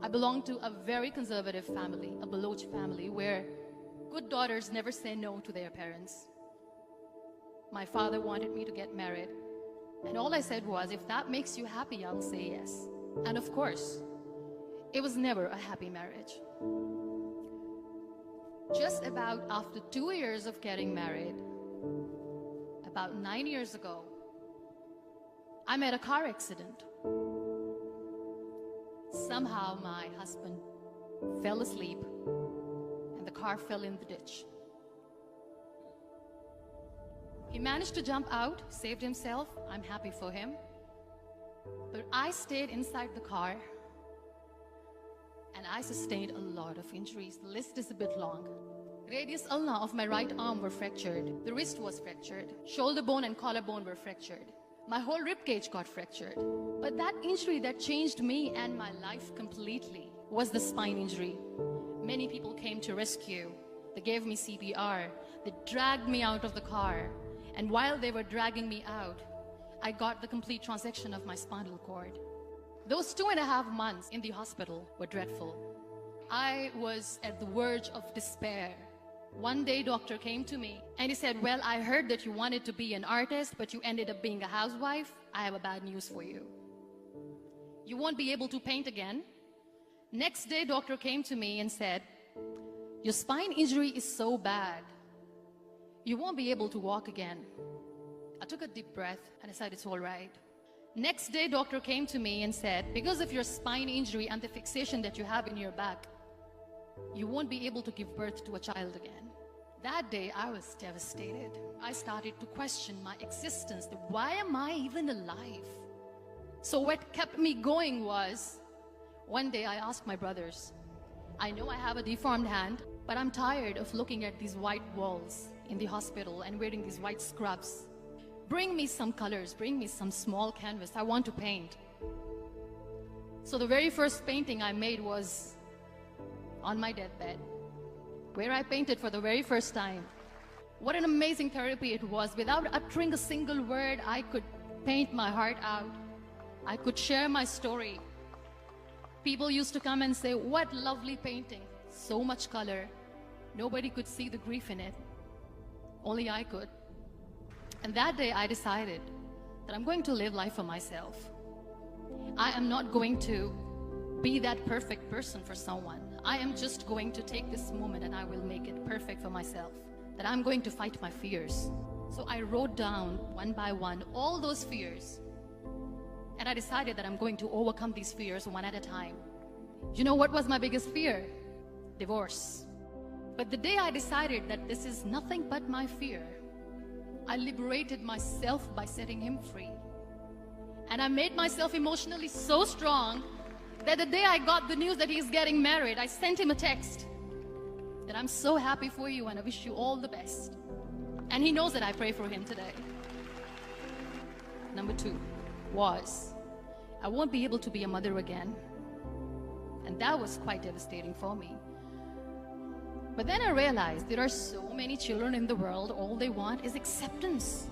I belong to a very conservative family, a Baloch family, where good daughters never say no to their parents. My father wanted me to get married, and all I said was, if that makes you happy, I'll say yes. And of course, it was never a happy marriage. Just about after 2 years of getting married, about 9 years ago, I met a car accident. Somehow my husband fell asleep and the car fell in the ditch. He managed to jump out, saved himself. I'm happy for him. But I stayed inside the car and I sustained a lot of injuries. The list is a bit long. Radius ulna of my right arm were fractured. The wrist was fractured. Shoulder bone and collarbone were fractured. My whole rib cage got fractured. But that injury that changed me and my life completely was the spine injury. Many people came to rescue. They gave me CPR. They dragged me out of the car. And while they were dragging me out, I got the complete transection of my spinal cord. Those 2.5 months in the hospital were dreadful. I was at the verge of despair. One day, doctor came to me and he said, well, I heard that you wanted to be an artist, but you ended up being a housewife. I have a bad news for you. You won't be able to paint again. Next day, doctor came to me and said, your spine injury is so bad, you won't be able to walk again. I took a deep breath and I said, it's all right. Next day, doctor came to me and said, because of your spine injury and the fixation that you have in your back, you won't be able to give birth to a child again. That day, I was devastated. I started to question my existence. Why am I even alive? So what kept me going was, one day I asked my brothers, I know I have a deformed hand, but I'm tired of looking at these white walls in the hospital and wearing these white scrubs. Bring me some colors, bring me some small canvas. I want to paint. So the very first painting I made was on my deathbed, where I painted for the very first time. What an amazing therapy it was. Without uttering a single word, I could paint my heart out. I could share my story. People used to come and say, what lovely painting, so much color. Nobody could see the grief in it. Only I could. And that day I decided that I'm going to live life for myself. I am not going to be that perfect person for someone. I am just going to take this moment and I will make it perfect for myself. That I'm going to fight my fears. So I wrote down one by one all those fears. And I decided that I'm going to overcome these fears one at a time. You know what was my biggest fear? Divorce. But the day I decided that this is nothing but my fear, I liberated myself by setting him free. And I made myself emotionally so strong that the day I got the news that he's getting married, I sent him a text that I'm so happy for you and I wish you all the best. And he knows that I pray for him today. Number 2 was, I won't be able to be a mother again. And that was quite devastating for me. But then I realized there are so many children in the world, all they want is acceptance.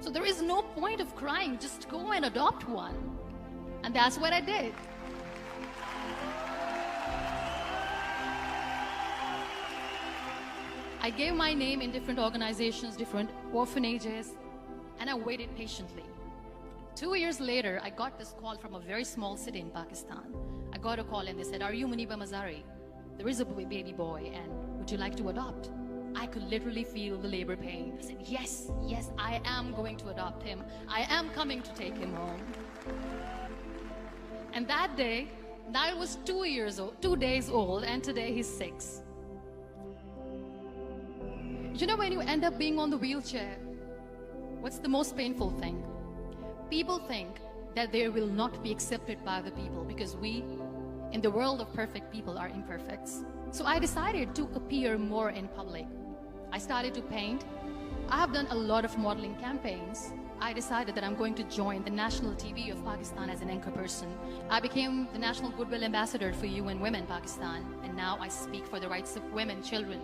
So there is no point of crying, just go and adopt one. And that's what I did. I gave my name in different organizations, different orphanages, and I waited patiently. 2 years later, I got this call from a very small city in Pakistan. I got a call and they said, are you Munibah Mzari? There is a baby boy and would you like to adopt? I could literally feel the labor pain. I said, yes, yes, I am going to adopt him. I am coming to take him home. And that day, I was 2 days old, and today he's 6. You know, when you end up being on the wheelchair, what's the most painful thing? People think that they will not be accepted by the people because we, in the world of perfect people, are imperfects. So I decided to appear more in public. I started to paint. I have done a lot of modeling campaigns. I decided that I'm going to join the national TV of Pakistan as an anchor person. I became the National Goodwill Ambassador for UN Women Pakistan, and now I speak for the rights of women, children.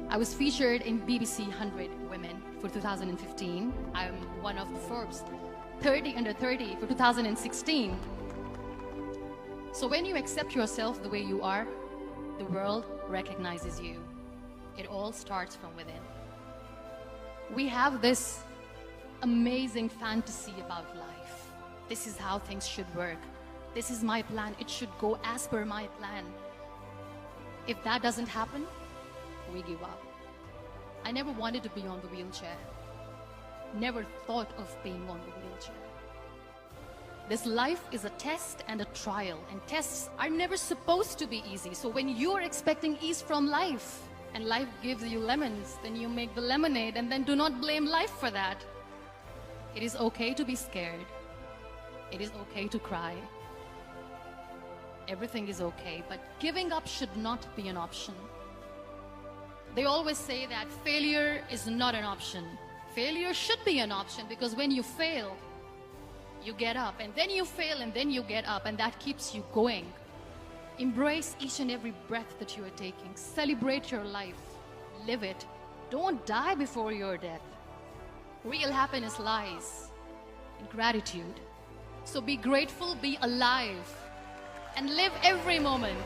I was featured in BBC 100 Women for 2015. I'm one of the Forbes 30 under 30 for 2016. So when you accept yourself the way you are, the world recognizes you. It all starts from within. We have this amazing fantasy about life. This is how things should work. This is my plan. It should go as per my plan. If that doesn't happen, we give up. I never wanted to be on the wheelchair. Never thought of being on the wheelchair. This life is a test and a trial, and tests are never supposed to be easy. So when you're expecting ease from life, and life gives you lemons, then you make the lemonade, and then do not blame life for that. It is okay to be scared. It is okay to cry. Everything is okay, but giving up should not be an option. They always say that failure is not an option. Failure should be an option, because when you fail, you get up, and then you fail, and then you get up, and that keeps you going. Embrace each and every breath that you are taking. Celebrate your life. Live it. Don't die before your death. Real happiness lies in gratitude. So be grateful, be alive, and live every moment.